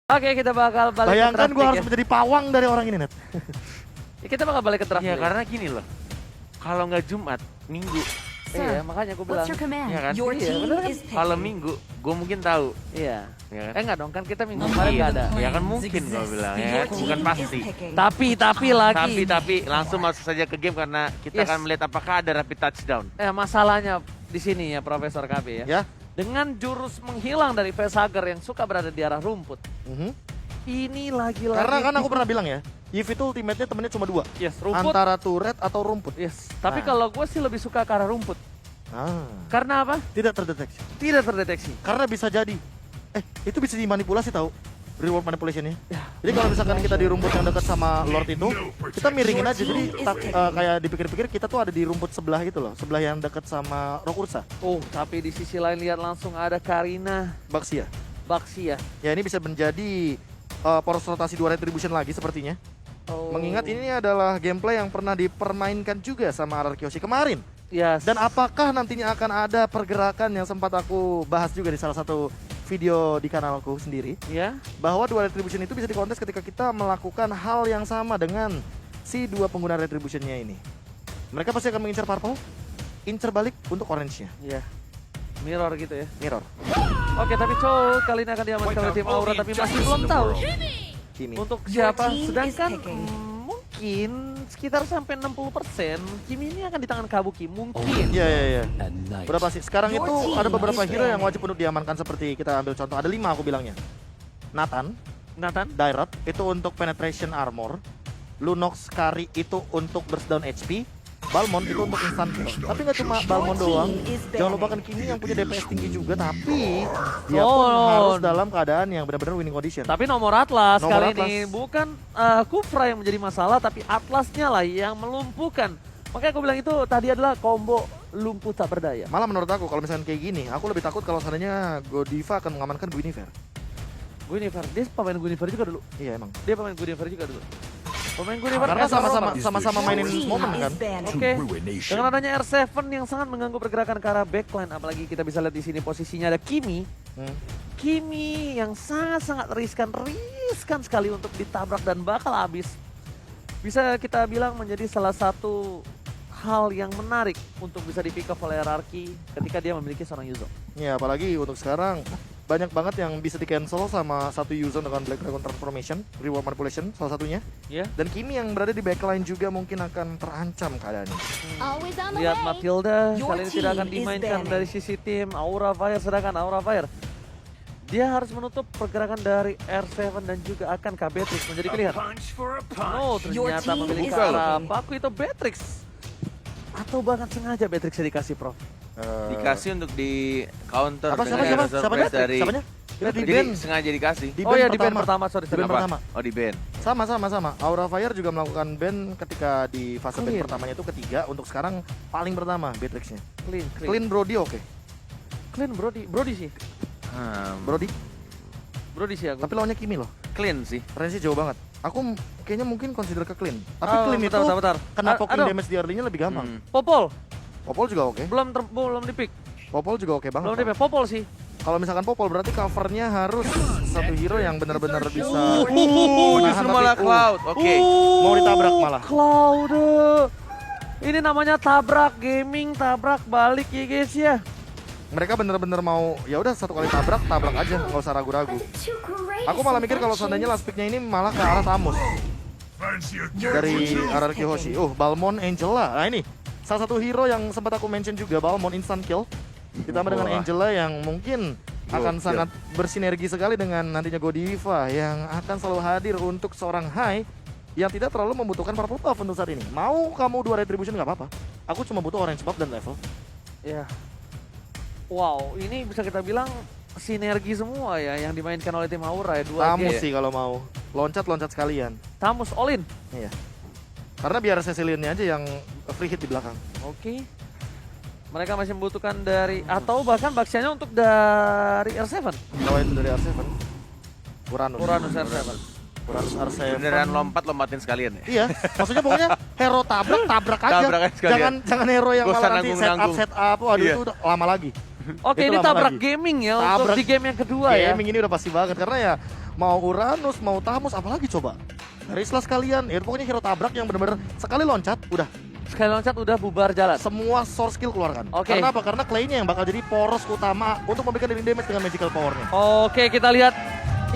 Oke, kita bakal balik Bayangkan ke gue harus ya. menjadi pawang dari orang ini, Net. Ya, kita bakal balik ke draft. Ya dulu. karena gini loh, kalau nggak Jumat, Minggu, Iya, makanya gue bilang. What's your command? Iya kan? Your Iya, team bener kan? is kalau picking. Minggu, gue mungkin tahu. Iya. Ya kan? Enggak dong, kan kita minggu kemarin nggak ada. Ya kan mungkin gue bilang, ya Your kan? Bukan team pasti. is picking. Tapi lagi. Tapi langsung masuk saja ke game karena kita Yes. akan melihat apakah ada rapid touchdown. Masalahnya di sini ya Profesor KB ya. Ya. Dengan jurus menghilang dari facehugger yang suka berada di arah rumput. Ini lagi-lagi. Karena kan aku pernah bilang ya, Yves itu ultimate-nya temennya cuma 2. Yes, rumput. Antara turret atau rumput. Yes. Tapi Nah. kalau gue sih lebih suka ke arah rumput. Ah, Karena apa? tidak terdeteksi. Tidak terdeteksi. Karena bisa jadi, itu bisa dimanipulasi tahu, reward manipulationnya. Ya. Jadi kalau misalkan kita di rumput yang dekat sama Lord itu, kita miringin aja. Jadi kayak dipikir-pikir kita tuh ada di rumput sebelah gitu loh, sebelah yang dekat sama Rock Ursa, Oh, tapi di sisi lain lihat langsung ada Karina Baxia. Baxia. Ya ini bisa menjadi poros rotasi 2 retribution lagi sepertinya. Oh. Mengingat ini adalah gameplay yang pernah dipermainkan juga sama RRQ Hoshi kemarin. Yes. Dan apakah nantinya akan ada pergerakan yang sempat aku bahas juga di salah satu video di kanalku sendiri, ya. bahwa 2 retribution itu bisa dikontes ketika kita melakukan hal yang sama dengan si 2 pengguna retributionnya ini. Mereka pasti akan mengincar purple, incar balik untuk orange-nya, Iya. Mirror gitu ya. mirror. Oke, tapi Chow kali ini akan diamankan oleh tim Aura tapi masih belum tahu Kimi. untuk Your siapa. team is Sedangkan picking. mungkin sekitar sampai 60% Kimi ini akan di tangan Kabuki mungkin. Iya. Berapa sih? Sekarang Your itu team ada beberapa is hero yang ready. wajib untuk diamankan seperti kita ambil contoh. Ada 5 aku bilangnya. Nathan, Nathan, Dairat itu untuk penetration armor, Lunox Kari itu untuk burst down HP, Balmond itu untuk instant kill. Tapi nggak cuma Balmond doang, jangan lupakan Kimi yang punya DPS tinggi juga, tapi dia pun Oh. harus dalam keadaan yang benar-benar winning condition. tapi nomor Atlas Nomor kali Atlas. ini bukan Kufra yang menjadi masalah tapi Atlasnya lah yang melumpuhkan. Makanya aku bilang itu tadi adalah combo lumpuh tak berdaya. Malah menurut aku kalau misalnya kayak gini, aku lebih takut kalau seandainya Godiva akan mengamankan Guinevere. Guinevere, dia pemain Guinevere juga dulu. Iya emang. Dia pemain Guinevere juga dulu. Pemain Guinevere Karena sama-sama. sama-sama mainin momen kan. Oke, dengan adanya R7 yang sangat mengganggu pergerakan ke arah backline, apalagi kita bisa lihat di sini posisinya ada Kimi. Kimi yang sangat-sangat riskan sekali untuk ditabrak dan bakal habis. Bisa kita bilang menjadi salah satu hal yang menarik untuk bisa di pick up oleh RRQ ketika dia memiliki seorang Yuzo. Ya apalagi untuk sekarang banyak banget yang bisa di cancel sama satu user dengan Black Dragon Transformation, Reward Manipulation salah satunya. Ya, Dan Kimi yang berada di backline juga mungkin akan terancam keadaannya. Always on the lihat way. Matilda Your kali ini tidak akan team is dimainkan banning. dari sisi tim Aura Fire, sedangkan Aura Fire dia harus menutup pergerakan dari R7 dan juga akan Beatrix menjadi pilihan. Oh, Your ternyata team memiliki is arah picking. baku itu Beatrix. Atau bahkan sengaja Beatrix dikasih, Prof. Dikasih untuk di counter Apa dengan siapa? ada surprise dari. Siapanya? Kita di Jadi band. sengaja dikasih. Di Oh ya, di band pertama, sorry. Di band Apa? pertama. Oh di band. Sama. Aura Fire juga melakukan ban ketika di fase ban Clean. pertamanya itu ketiga. Untuk sekarang paling pertama Beatrix-nya. Clean. Clean Brody oke. Clean Brody sih. Brody sih aku. Tapi lawannya Kimi loh. Clean sih. Range-nya jauh banget. Aku kayaknya mungkin consider ke Clean. Tapi Oh, Clean itu bentar. kena poking Aduh, damage di early-nya lebih gampang. Popol Popol juga oke. belum di-pick. Popol juga oke banget. Belum di-pick. Popol sih. Kalau misalkan Popol berarti covernya harus satu hero yang benar-benar bisa Justru malah Cloud. Oke. mau ditabrak malah. Cloud. Ini namanya tabrak gaming, tabrak balik ya guys ya. Mereka bener-bener mau ya udah satu kali tabrak aja, nggak usah ragu-ragu. Aku malah mikir kalau seandainya last pick-nya ini malah ke arah Tamus dari RRQ Hoshi. Balmond Angela. Nah ini salah satu hero yang sempat aku mention juga, Balmond instant kill. Ditambah dengan Wah. Angela yang mungkin akan Gokil. sangat bersinergi sekali dengan nantinya Godiva yang akan selalu hadir untuk seorang high yang tidak terlalu membutuhkan purple buff untuk saat ini. Mau kamu 2 retribution nggak apa-apa. Aku cuma butuh orange buff dan level. Ya. Wow, ini bisa kita bilang sinergi semua ya yang dimainkan oleh tim Aura ya. 2 Tamus game. sih kalau mau. Loncat sekalian. Tamus all in. Iya. Karena biar Cecilian-nya aja yang free hit di belakang. Oke. Mereka masih membutuhkan dari atau bahkan baksiannya untuk dari R7. Kalau itu dari R7. Uranus R7. Uranus R7. Beneran lompatin sekalian ya. Iya, maksudnya pokoknya hero tabrak aja. Tabrak aja sekalian. Jangan hero yang Gak usah malah nanti nanggung-nanggung. set up. Waduh Iya. itu udah lama lagi. Oke, Itu ini lama tabrak lagi. gaming ya untuk Tabrak di game yang kedua ya. Gaming ini udah pasti banget karena ya mau Uranus, mau Thamus, apalagi coba. Garislah sekalian, ya pokoknya hero tabrak yang bener-bener sekali loncat, udah. Sekali loncat udah bubar jalan. Semua source skill keluarkan. Oke. Karena apa? Karena Clay-nya yang bakal jadi poros utama untuk memberikan damage dengan magical power-nya. Oke, kita lihat.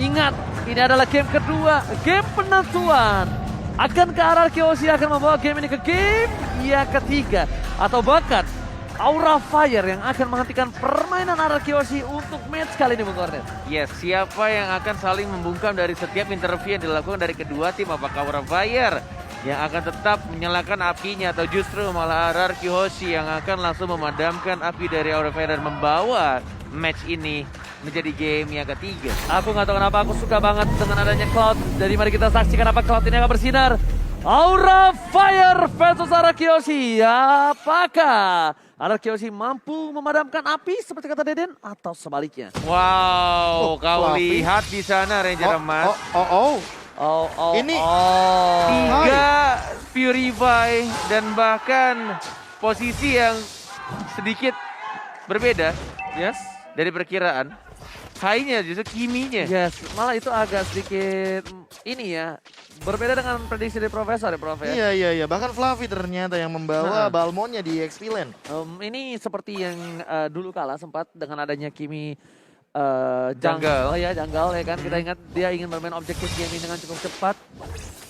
Ingat, ini adalah game kedua, game penentuan. Akankah RRQ akan membawa game ini ke game yang ketiga? Atau bahkan Aura Fire yang akan menghentikan permainan RRQ untuk match kali ini, Bung Kornet? Yes, siapa yang akan saling membungkam dari setiap interview yang dilakukan dari kedua tim? Apakah Aura Fire yang akan tetap menyalakan apinya atau justru malah RRQ Hoshi yang akan langsung memadamkan api dari Aura Fire dan membawa match ini menjadi game yang ketiga? Aku nggak tahu kenapa aku suka banget dengan adanya Cloud. Jadi mari kita saksikan apa Cloud ini akan bersinar. Aura Fire versus RRQ. Apakah RRQ mampu memadamkan api seperti kata Deden atau sebaliknya? Wow, kau Fluffy. lihat di sana Ranger emas. Ini 3 Purify dan bahkan posisi yang sedikit berbeda Yes. dari perkiraan. High-nya justru Kimi-nya. Yes, malah itu agak sedikit ini ya. Berbeda dengan prediksi dari Profesor ya, Prof ya. Iya. Bahkan Fluffy ternyata yang membawa Balmonnya di XP Lane. Ini seperti yang dulu kala sempat dengan adanya Kimi Jungle. Oh ya, Jungle ya kan. Kita ingat dia ingin bermain objektif game ini dengan cukup cepat.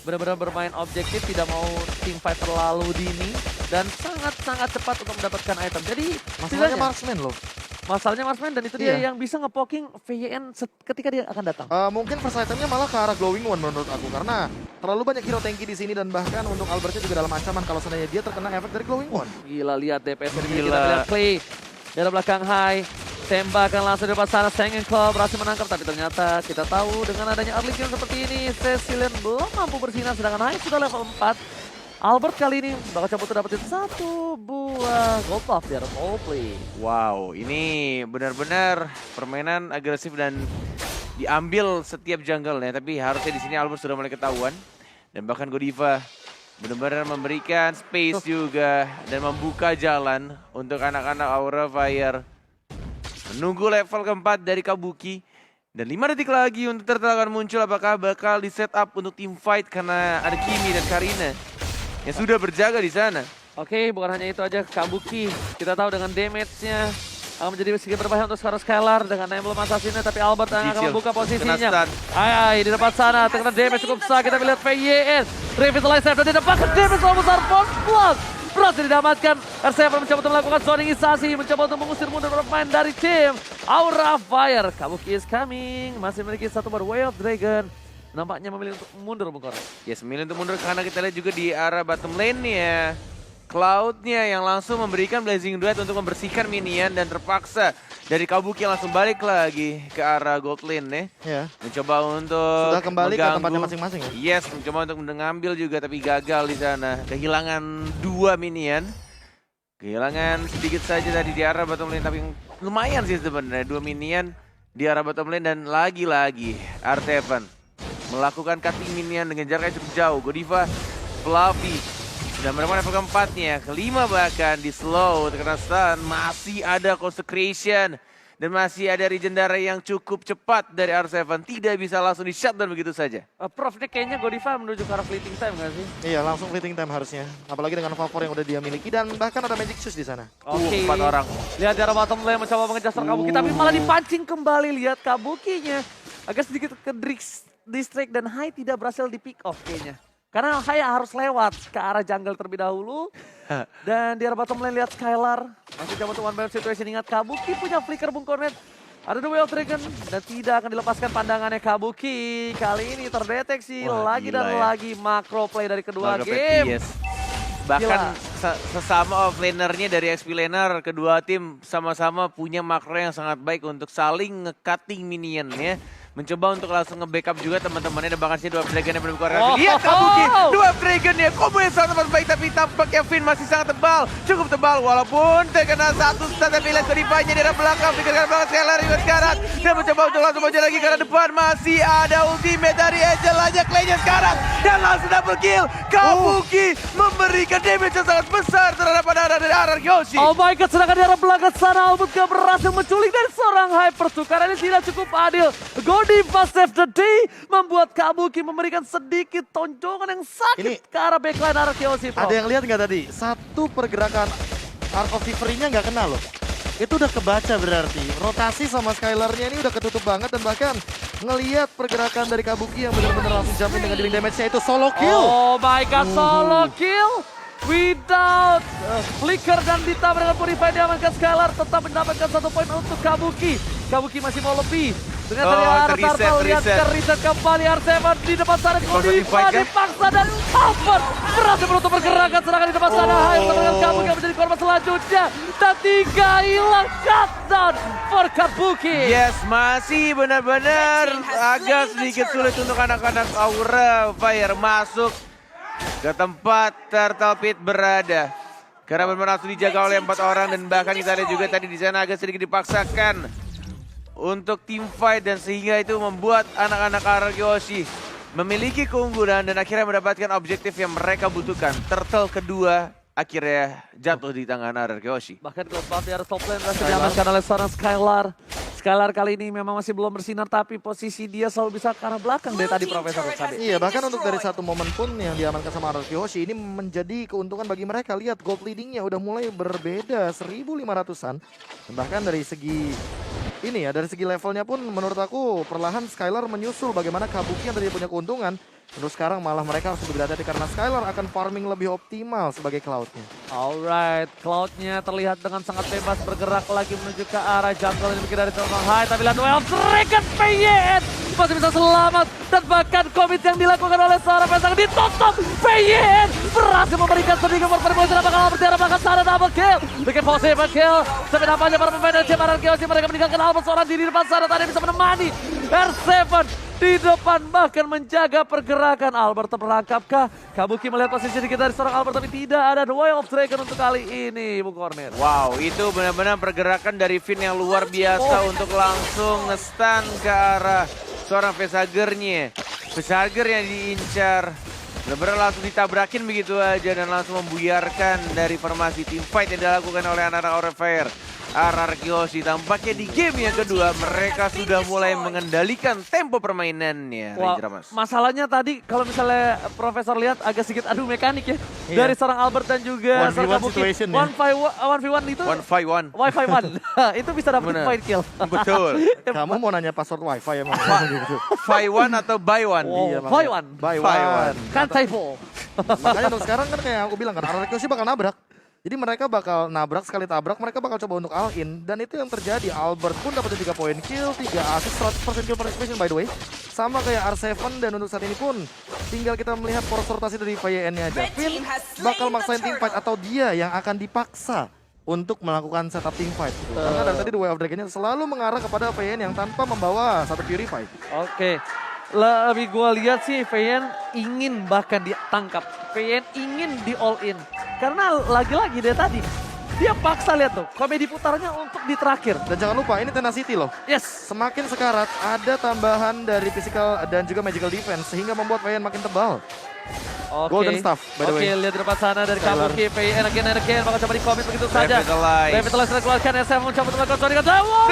Benar-benar bermain objektif, tidak mau team fight terlalu dini. Dan sangat-sangat cepat untuk mendapatkan item. Jadi Masalahnya setidaknya- marksman loh. masalahnya Marksman dan itu dia Iya. yang bisa nge-poking VYN ketika dia akan datang. Mungkin first itemnya malah ke arah Glowing One menurut aku. Karena terlalu banyak hero tanky di sini dan bahkan untuk Albertnya juga dalam ancaman kalau seandainya dia terkena efek dari Glowing One. Gila, lihat DPS dari Gila. kita lihat Clay dari belakang high. Tembakan langsung di depan sana, Sengeng Club berhasil menangkap, tapi ternyata kita tahu dengan adanya early game seperti ini, Cecilian belum mampu bersinar, sedangkan high sudah level 4. Albert kali ini bakal coba dapetin 1 buah gold buff di atas all play. Wow, ini benar-benar permainan agresif dan diambil setiap jungle-nya. Tapi harusnya di sini Albert sudah mulai ketahuan. Dan bahkan Godiva benar-benar memberikan space juga dan membuka jalan untuk anak-anak Aura Fire. Menunggu level keempat dari Kabuki. Dan 5 detik lagi untuk turtle akan muncul. Apakah bakal di set up untuk team fight karena ada Kimi dan Karina yang sudah berjaga di sana. Oke, bukan hanya itu aja, Kabuki kita tahu dengan damage-nya akan menjadi sedikit berbahaya untuk sekarang Skylar dengan Emblem Assassin-nya, tapi Albert yang akan Cicil, membuka kena posisinya. stun. Di depan sana, terkena damage cukup besar, kita lihat VYN, Revitalize dan di depan ke damage terlalu besar, Force Plus berhasil didamatkan. R7 mencoba untuk melakukan zoningisasi, mencoba untuk mengusir mundur pemain dari tim Aura Fire. Kabuki is coming, masih memiliki 1 bar Way of Dragon. Nampaknya memilih untuk mundur, Bung Koran. Yes, memilih untuk mundur karena kita lihat juga di arah bottom lane-nya. Cloud-nya yang langsung memberikan Blazing Duet untuk membersihkan minion dan terpaksa dari Kabuki langsung balik lagi ke arah gold lane Ya. mencoba untuk Sudah kembali ke mengganggu. tempatnya masing-masing ya. Yes, mencoba untuk mengambil juga tapi gagal di sana. Kehilangan 2 minion. Kehilangan sedikit saja tadi di arah bottom lane tapi lumayan sih sebenarnya 2 minion di arah bottom lane dan lagi-lagi R7 melakukan cutting minion dengan jarak yang cukup jauh. Godiva, Fluffy sudah menemukan level keempatnya, kelima bahkan di slow, terkena stun, masih ada consecration dan masih ada legendary yang cukup cepat dari R7, tidak bisa langsung di shutdown begitu saja. Prof, ini kayaknya Godiva menuju ke arah fleeting time nggak sih? Iya, langsung fleeting time harusnya. Apalagi dengan favor yang udah dia miliki dan bahkan ada magic shoes di sana. Oke, 4 orang. Lihat dari bottom lane mencoba mengejar Kabuki, tapi malah dipancing kembali. Lihat Kabukinya agak sedikit ke distract dan Hai tidak berhasil di pick off kayaknya. Karena Hai harus lewat ke arah jungle terlebih dahulu. Dan di arah bottom lane lihat Skylar. Masih coba untuk one by one situation. Ingat Kabuki punya flicker, Bung Kornet. Ada The Way of Dragon dan tidak akan dilepaskan pandangannya Kabuki. Kali ini terdeteksi Wah, lagi gila dan ya. lagi macro play dari kedua Maka game. PPS. Bahkan Gila. sesama offlanernya dari XP Laner, kedua tim sama-sama punya makro yang sangat baik untuk saling nge-cutting minionnya. Mencoba untuk langsung nge-backup juga teman-temannya dan bahkan sih 2 Dragon yang belum keluar. Oh. Lihat Kabuki, 2 Dragon ya, combo yang sangat baik tapi tampaknya Finn masih sangat tebal. Cukup tebal walaupun terkena 1 stun tapi lihat Godivanya di arah belakang. Pikirkan banget Skylar juga sekarang. Dan mencoba untuk langsung maju lagi karena depan masih ada ultimate dari Angel aja Clay-nya sekarang. Dan langsung double kill. Kabuki memberikan damage yang sangat besar terhadap dari RRQ. Oh my god, sedangkan di arah belakang sana Albut gak berhasil menculik dari seorang Hyper. Karena ini tidak cukup adil. Godiva save the day membuat Kabuki memberikan sedikit tonjongan yang sakit ke arah backline Arkeoshi. Ada yang lihat nggak tadi? Satu pergerakan Art of Thievery-nya nggak kena loh. Itu udah kebaca berarti. Rotasi sama Skylar-nya ini udah ketutup banget dan bahkan ngelihat pergerakan dari Kabuki yang benar-benar langsung jump in dengan dealing damage-nya itu solo kill. Oh my god, solo kill. Without flicker dan ditambah dengan Purify diamankan Skylar tetap mendapatkan 1 poin untuk Kabuki. Kabuki masih mau lebih. Dengan dari arah Turtle lihat ke reset kembali R7 di depan sana. Godiva dipaksa dan Albert berhasil menutup pergerakan serangan di depan sana. Yang dengan Kabuki yang menjadi korban selanjutnya. Dan 3 hilang shutdown for Kabuki. Yes, masih benar-benar agak sedikit sulit untuk anak-anak Aura Fire masuk ke tempat Turtle Pit berada. Karena benar-benar langsung dijaga oleh 4 orang dan bahkan kita lihat juga tadi di sana agak sedikit dipaksakan untuk team fight dan sehingga itu membuat anak-anak Arkeoshi memiliki keunggulan dan akhirnya mendapatkan objektif yang mereka butuhkan. Turtle kedua akhirnya jatuh di tangan Arkeoshi. Bahkan Cloud Buff di atas top lane berhasil diamankan oleh seorang Skylar. Skylar kali ini memang masih belum bersinar tapi posisi dia selalu bisa ke arah belakang dari tadi Profesor Sabe. Iya, bahkan untuk dari satu momen pun yang diamankan sama Arkeoshi ini menjadi keuntungan bagi mereka. Lihat gold leadingnya udah mulai berbeda 1.500-an. Dan bahkan dari segi ini ya, dari segi levelnya pun menurut aku perlahan Skylar menyusul bagaimana Kabuki yang tadi punya keuntungan. Terus sekarang malah mereka harus lebih hati-hati karena Skylar akan farming lebih optimal sebagai Cloud-nya. Alright, Cloud-nya terlihat dengan sangat bebas bergerak lagi menuju ke arah jungle ini mungkin dari Tomang High. Tapi lihat Well Dragon PYN masih bisa selamat. Dan bahkan commit yang dilakukan oleh seorang Pesang ditutup. PYN berhasil memberikan sedikit performance dan bakal bertiara bahkan sana double kill. Bikin possible kill. Tapi nampaknya para pemain dari Cemar Arkeoshi mereka meninggalkan Albert seorang diri di depan sana. Tadi bisa menemani R7 di depan bahkan menjaga pergerakan. Albert terperangkapkah? Kabuki melihat posisi sedikit dari seorang Albert tapi tidak ada The Way of Dragon untuk kali ini, Bung Corner. Wow, itu benar-benar pergerakan dari Finn yang luar biasa untuk langsung nge-stun ke arah seorang Facehagernya. Facehager yang diincar. Benar-benar langsung ditabrakin begitu aja dan langsung membuyarkan dari formasi team fight yang dilakukan oleh anak-anak Aura Fire. Arkeoshi tampaknya di game yang kedua mereka sudah mulai mengendalikan tempo permainannya. Wah, masalahnya tadi kalau misalnya Profesor lihat agak sedikit adu mekanik ya. Iya. Dari seorang Albert dan juga seorang Kabuki. 1v1 itu 1v1. Wi-Fi 1. Itu bisa dapat Bener. point kill. Betul. Kamu mau nanya password wifi emang? Buy one atau buy one? Oh, Iya, buy one. Buy Buy one. one. Kan typo. Makanya untuk sekarang kan kayak aku bilang kan Arkeoshi bakal nabrak. Jadi mereka bakal nabrak, sekali tabrak mereka bakal coba untuk all in. Dan itu yang terjadi, Albert pun dapat 3 poin kill, 3 assist, 100% kill participation by the way. Sama kayak R7 dan untuk saat ini pun tinggal kita melihat poros rotasi dari VYN-nya aja. Finn bakal maksain team fight atau dia yang akan dipaksa untuk melakukan setup team fight. Gitu. Karena dari tadi The Way of Dragon-nya selalu mengarah kepada VYN yang tanpa membawa satu Purify. Oke. Lebih gue lihat sih VN ingin bahkan ditangkap. VN ingin di all in. Karena lagi-lagi dia tadi. Dia paksa lihat tuh. Komedi putarnya untuk di terakhir. Dan jangan lupa ini Tenacity loh. Yes. Semakin sekarat ada tambahan dari physical dan juga magical defense. Sehingga membuat VYN makin tebal. Oke. Golden Staff by the way. Oke, lihat di depan sana dari Kabuki. VN again bakal coba di-commit begitu saja. Revitalize keluarkan SM mencoba untuk melakukan dengan wow,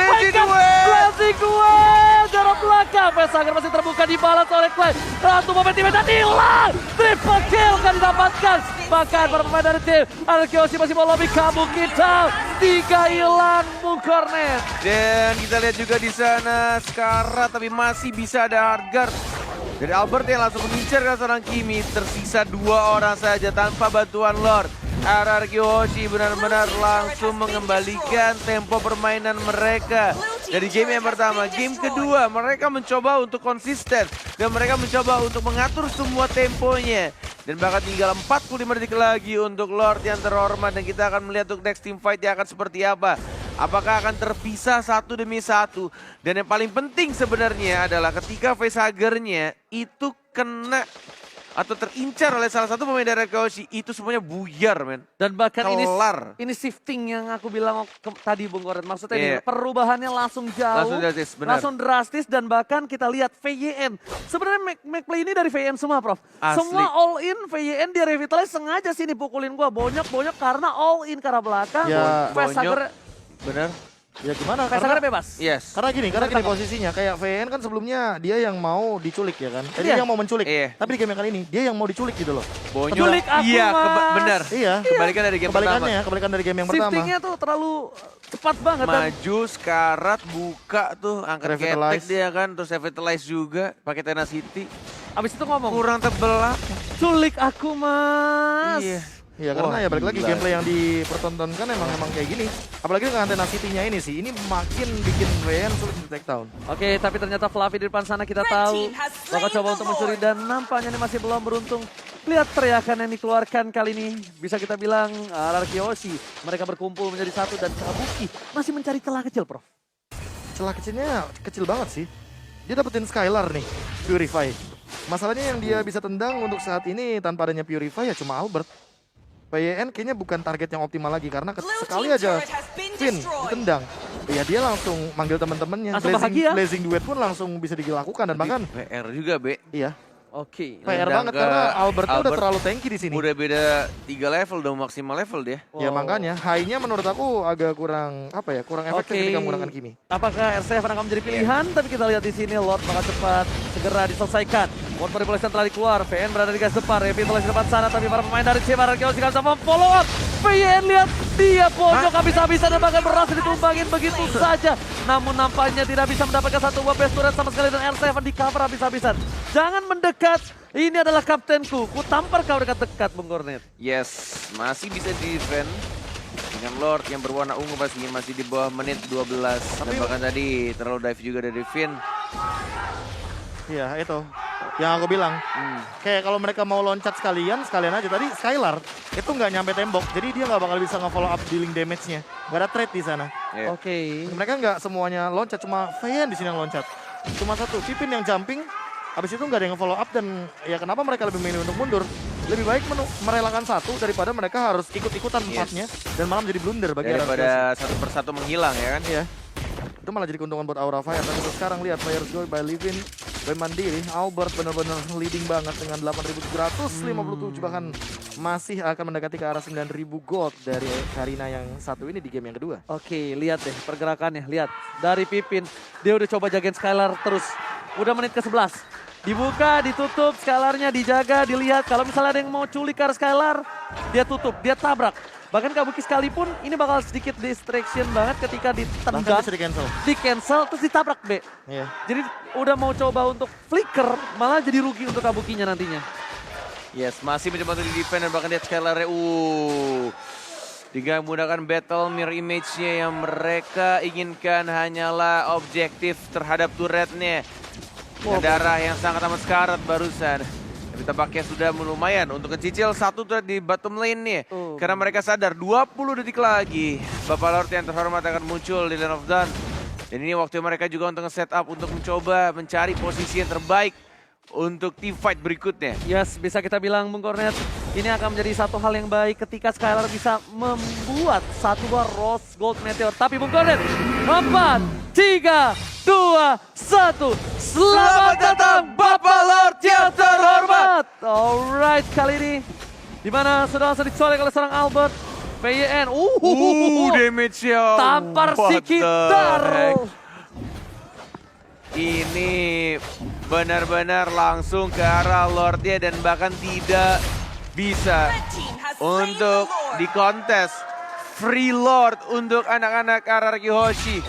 Blazing Duel jarak belakang. Facehager masih terbuka dibalas oleh Clay. Satu momen tim dan hilang. Triple kill kan didapatkan. Bahkan para pemain dari tim Arkeoshi masih mau lobby. Kabuki down. 3 hilang Bung Cornet. Dan kita lihat juga di sana Skara tapi masih bisa ada hardguard dari Albert yang langsung mengincar ke seorang Kimi. Tersisa 2 orang saja tanpa bantuan Lord. Arkeoshi benar-benar langsung mengembalikan tempo permainan mereka. Dari game yang pertama, game kedua mereka mencoba untuk konsisten. Dan mereka mencoba untuk mengatur semua temponya. Dan bahkan tinggal 45 detik lagi untuk Lord yang terhormat. Dan kita akan melihat untuk next team fight yang akan seperti apa. Apakah akan terpisah satu demi satu. Dan yang paling penting sebenarnya adalah ketika Facehagernya itu kena atau terincar oleh salah satu pemain dari Arkeoshi, itu semuanya buyar, men. Dan bahkan Kelar. ini shifting yang aku bilang tadi Bung Cornet. Maksudnya ini perubahannya langsung jauh, langsung drastis dan bahkan kita lihat VYN. Sebenarnya make play ini dari VYN semua, Prof. Asli. Semua all in VYN dia revitalize sengaja sini pukulin gua bonyok-bonyok karena all in ke arah belakang. Ya, Facehager Bener. Ya gimana? Kaisangan bebas. Yes. Karena gini posisinya kayak VN kan sebelumnya dia yang mau diculik ya kan. Dia yang mau menculik. Iya. Tapi di game yang kali ini dia yang mau diculik gitu loh. Bonyok. Culik aku, Iya, Mas. benar. Iya. Kebalikan dari game pertama. Kebalikan dari game yang pertama. Shiftingnya tuh terlalu cepat banget. Dan Maju, sekarat, buka tuh, angkat Revitalize. ketek dia kan, terus revitalize juga, pakai tenacity. abis itu ngomong, Kurang tebel. culik aku Mas. Iya. Iya karena Wah, ya balik lagi gila. gameplay yang dipertontonkan emang kayak gini. Apalagi dengan tenacity-nya ini sih, ini makin bikin VN sulit di take down. Oke, tapi ternyata Fluffy di depan sana kita tahu bakal coba untuk mencuri dan nampaknya ini masih belum beruntung. Lihat teriakan yang dikeluarkan kali ini, bisa kita bilang RRQ Hoshi. Mereka berkumpul menjadi satu dan Kabuki masih mencari celah kecil, Prof. Celah kecilnya kecil banget sih. Dia dapetin Skylar nih, Purify. Masalahnya yang dia bisa tendang untuk saat ini tanpa adanya Purify ya cuma Albert. PYN kayaknya bukan target yang optimal lagi karena sekali aja Finn ditendang. Ya dia langsung manggil teman-temannya. Langsung bahagia. Blazing Duet pun langsung bisa dilakukan dan bahkan PR juga, Be. iya. Oke. PR Nendang banget ke karena Albert udah Albert. terlalu tanky di sini. Udah beda 3 level dong, maksimal level dia. Ya makanya high-nya menurut aku agak kurang kurang efektif Oke. ketika menggunakan Kimi. Apakah R7 akan menjadi pilihan? Tapi kita lihat di sini Lord bakal cepat segera diselesaikan. World Manipulation telah keluar, VN berada di garis depan, Revitalize di depan sana, tapi para pemain dari CM RRQ Hoshi bisa follow up. VN lihat dia pojok habis-habisan dan bahkan berhasil ditumbangin begitu saja. Namun nampaknya tidak bisa mendapatkan satu buah best turret sama sekali dan R7 di cover habis-habisan. Jangan mendekat, ini adalah kaptenku, ku tampar kau dekat-dekat Bung Cornet. Yes, masih bisa di defend dengan Lord yang berwarna ungu pastinya masih di bawah menit 12. Dan bahkan tadi terlalu dive juga dari Finn. Iya itu yang aku bilang. Kayak kalau mereka mau loncat sekalian aja. Tadi Skylar itu nggak nyampe tembok, jadi dia nggak bakal bisa nge-follow up dealing damage-nya. Nggak ada trade di sana. Yeah. Oke. Mereka nggak semuanya loncat, cuma Fayan di sini yang loncat. Cuma satu, Pipin yang jumping. Habis itu nggak ada yang follow up dan ya kenapa mereka lebih memilih untuk mundur? Lebih baik merelakan satu daripada mereka harus ikut-ikutan empatnya dan malah menjadi blunder bagi Daripada satu persatu menghilang ya kan. Iya. Itu malah jadi keuntungan buat Aura Fire. Dan untuk sekarang lihat Players Go by Livin, by Mandiri, Albert benar-benar leading banget dengan 8.757 bahkan masih akan mendekati ke arah 9.000 gold dari Karina yang satu ini di game yang kedua. Oke, lihat deh pergerakannya, lihat. Dari Pipin, dia udah coba jagain Skylar terus. Udah menit ke-11. Dibuka, ditutup, Skylarnya dijaga, dilihat. Kalau misalnya ada yang mau culik ke arah Skylar, dia tutup, dia tabrak. Bahkan Kabuki sekalipun ini bakal sedikit distraction banget ketika ditendang, Bahkan bisa di-cancel. di-cancel, terus ditabrak, B. Iya. Jadi udah mau coba untuk flicker, malah jadi rugi untuk Kabukinya nantinya. Yes, masih mencoba untuk di-defend dan bahkan lihat Skylar-nya. Dengan menggunakan battle mirror image-nya yang mereka inginkan hanyalah objektif terhadap turretnya. Darah yang sangat amat sekarat barusan. Tapi tampaknya sudah lumayan untuk mencicil satu turret di bottom lane nih. Karena mereka sadar 20 detik lagi Bapak Lord yang terhormat akan muncul di Land of Dawn. Dan ini waktu mereka juga untuk nge-set up untuk mencoba mencari posisi yang terbaik untuk team fight berikutnya. Yes, bisa kita bilang Bung Cornet, ini akan menjadi satu hal yang baik ketika Skylar bisa membuat satu buah Rose Gold Meteor. Tapi Bung Cornet, 4, 3, 2, 1. Selamat datang Bapak Lord yang terhormat. Alright, kali ini dimana sudah langsung dicolek oleh seorang Albert. PYN, Damage-nya. tampar What si the Kitar. heck? Ini benar-benar langsung ke arah Lordnya dan bahkan tidak bisa untuk dikontes. Free Lord untuk anak-anak RRQ Hoshi.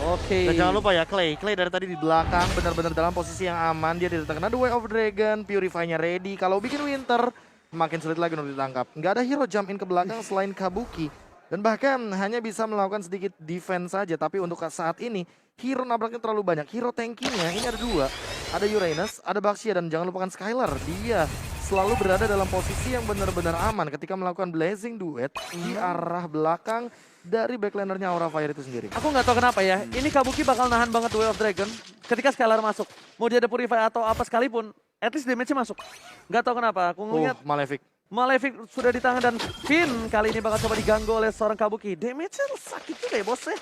Oke. Dan jangan lupa ya Clay dari tadi di belakang benar-benar dalam posisi yang aman. Dia tidak terkena The Way of Dragon, Purify-nya ready. Kalau bikin Winter makin sulit lagi untuk ditangkap. Nggak ada hero jump in ke belakang selain Kabuki. Dan bahkan hanya bisa melakukan sedikit defense saja. Tapi untuk saat ini hero nabraknya terlalu banyak. Hero tankinya ini ada dua. Ada Uranus, ada Baxia dan jangan lupakan Skylar. Dia selalu berada dalam posisi yang benar-benar aman ketika melakukan Blazing Duet di arah belakang dari backlanernya Aura Fire itu sendiri. Aku nggak tahu kenapa ya, ini Kabuki bakal nahan banget The Way of Dragon ketika Skylar masuk. Mau dia ada Purify atau apa sekalipun, at least damage-nya masuk. Nggak tahu kenapa, aku ngeliat Malefic. Malefic sudah di tangan dan Finn kali ini bakal coba diganggu oleh seorang Kabuki. Damage-nya sakit juga ya bos ya.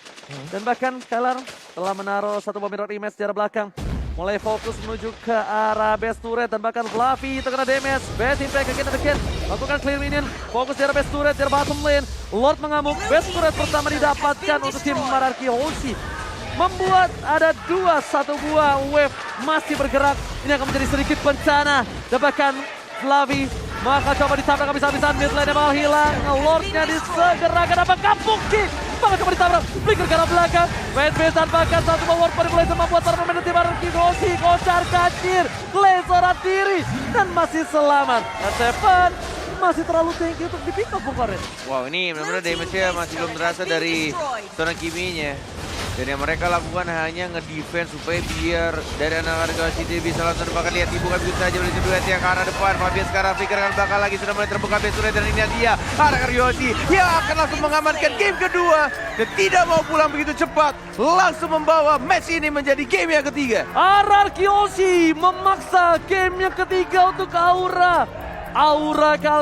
Dan bahkan Skylar telah menaruh satu buah mirror image di arah belakang. mulai fokus menuju ke arah base turret dan bahkan Fluffy terkena damage. Base impact again and again, lakukan clear minion, fokus di arah base turret di arah bottom lane. Lord mengamuk, base turret pertama didapatkan untuk tim RRQ Hoshi. Membuat ada 2-1 buah wave masih bergerak. Ini akan menjadi sedikit bencana. Dan bahkan Fluffy maka coba ditabrak habis-habisan, mid lane bakal hilang. Lordnya disegerakan, apakah mungkin? Maka coba ditabrak, flicker ke arah belakang. Base-basean bahkan satu power pada mulai membuat para pemain tim RRQ Hoshi kocar kacir, lesoran diri dan masih selamat. R7 masih terlalu tinggi untuk di pick up Bung Koret. Wow, ini benar-benar damage-nya masih belum terasa dari Sona Kimi-nya. Dan yang mereka lakukan hanya nge-defense supaya biar dari anak RRQ City bisa langsung bahkan lihat dibuka begitu saja oleh duet yang ke arah depan. Fabian sekarang flicker kan bakal lagi sudah mulai terbuka base turret dan ini dia RRQ City yang akan langsung mengamankan game kedua dan tidak mau pulang begitu cepat, langsung membawa match ini menjadi game yang ketiga. RRQ Hoshi memaksa game yang ketiga untuk Aura. Aura kali